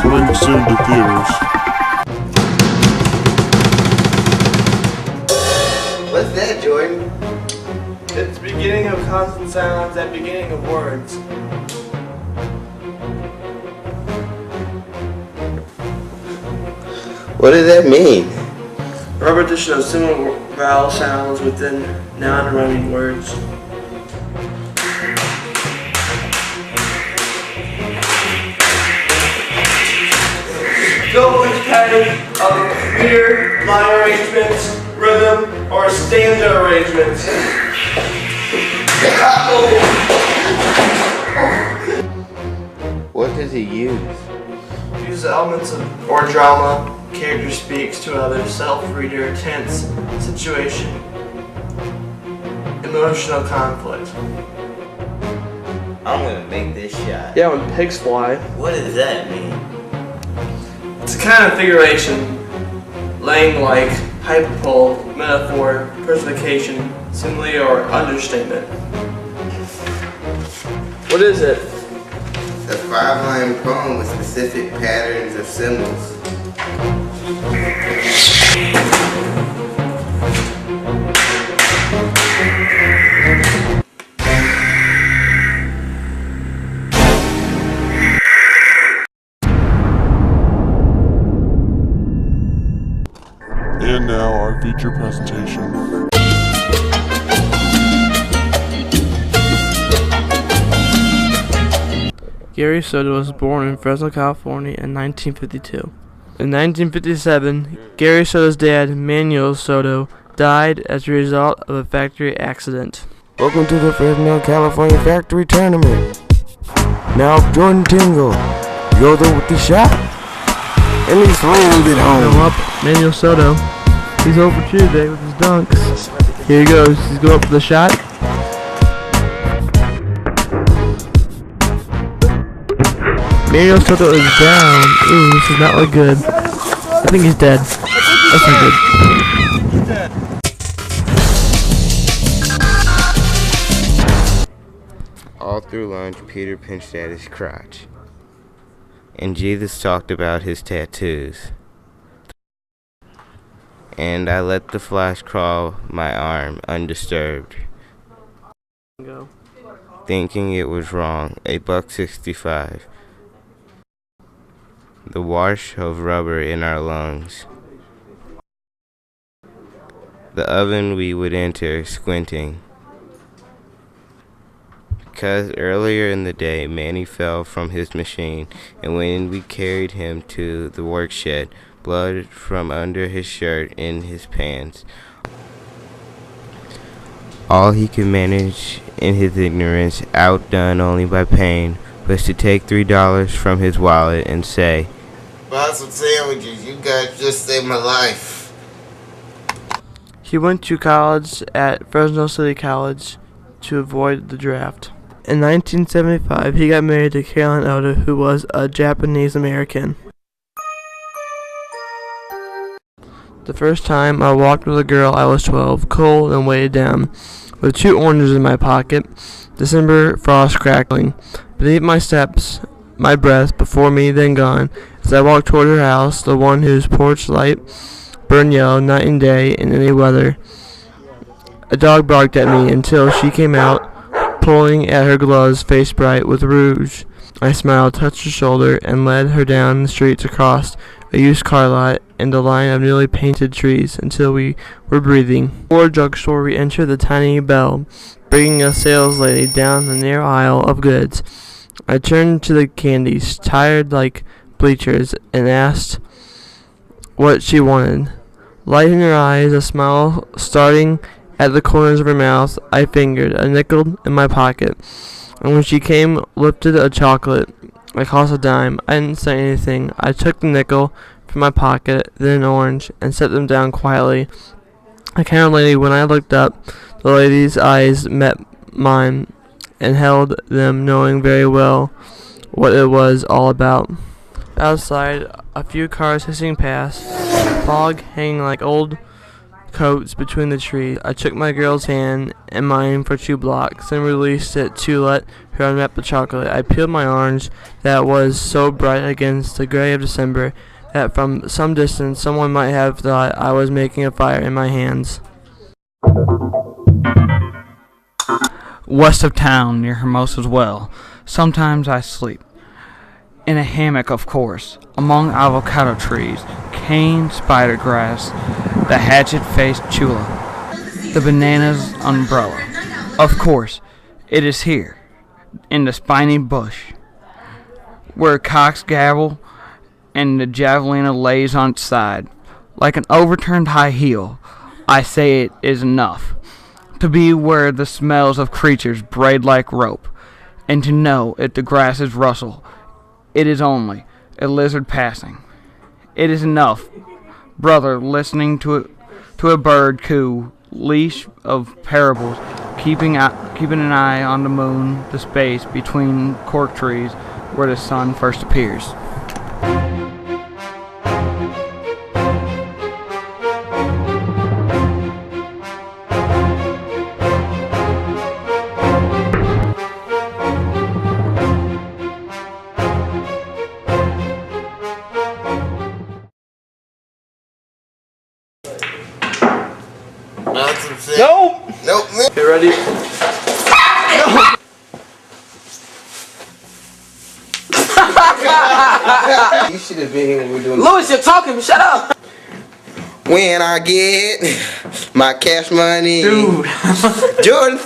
Coming soon to theaters. What's that, Jordan? It's the beginning of consonant sounds at beginning of words. What does that mean? Repetition of similar vowel sounds within noun and rhyming words. Going pattern of meter, line arrangements, rhythm, or stanza arrangements. What does he use? Use elements of or drama. Character speaks to others. Self-reader, tense, situation, emotional conflict. I'm gonna make this shot. Yeah, when pigs fly. What does that mean? It's a kind of figuration, lang-like, hyperbole, metaphor, personification, simile, or understatement. What is it? A 5-line poem with specific patterns of symbols. And now our feature presentation. Gary Soto was born in Fresno, California in 1952. In 1957, Gary Soto's dad, Manuel Soto, died as a result of a factory accident. Welcome to the Fresno, California Factory Tournament. Now Jordan Tingle, you're the with the shot. And he slammed it home. Go up, Manuel Soto. He's over Tuesday with his dunks. Here he goes. He's going up for the shot. Manuel Soto is down. Ooh, this does not look good. I think he's dead. That's not good. All through lunch, Peter pinched at his crotch. And Jesus talked about his tattoos. And I let the flash crawl my arm undisturbed, Go. thinking it was wrong. $1.65. The wash of rubber in our lungs. The oven we would enter squinting. Because earlier in the day, Manny fell from his machine, and when we carried him to the work shed, blood from under his shirt in his pants. All he could manage in his ignorance, outdone only by pain, was to take $3 from his wallet and say, "Buy some sandwiches, you guys just saved my life." He went to college at Fresno City College to avoid the draft. In 1975, he got married to Carolyn Oda, who was a Japanese American. The first time I walked with a girl, I was 12, cold and weighted down, with 2 oranges in my pocket, December frost crackling. Beneath my steps, my breath before me, then gone, as I walked toward her house, the one whose porch light burned yellow night and day in any weather. A dog barked at me until she came out, pulling at her gloves, face bright with rouge. I smiled, touched her shoulder, and led her down the streets across a used car lot and a line of newly painted trees until we were breathing. Before a drugstore, we entered the tiny Bell, bringing a sales lady down the narrow aisle of goods. I turned to the candies, tired like bleachers, and asked what she wanted. Light in her eyes, a smile starting at the corners of her mouth, I fingered a nickel in my pocket, and when she came, lifted a chocolate. It cost a dime. I didn't say anything. I took the nickel from my pocket, then an orange, and set them down quietly. I counted lady. When I looked up, the lady's eyes met mine and held them, knowing very well what it was all about. Outside, a few cars hissing past, fog hanging like old coats between the trees. I took my girl's hand and mine for 2 blocks, and released it to let her unwrap the chocolate. I peeled my orange that was so bright against the gray of December that from some distance someone might have thought I was making a fire in my hands. West of town, near Hermosa's well, sometimes I sleep. In a hammock, of course, among avocado trees, cane spider grass, the hatchet-faced chula, the banana's umbrella. Of course, it is here, in the spiny bush, where cocks gabble and the javelina lays on its side. Like an overturned high heel, I say it is enough to be where the smells of creatures braid like rope, and to know if the grasses rustle, it is only a lizard passing. It is enough, brother, listening to a bird coo, leash of parables, keeping an eye on the moon, the space between cork trees where the sun first appears. Nope. Nope. Okay, ready? You should have been here when we were doing. Louis, you're talking. Shut up. When I get my cash money, Dude. Jordan.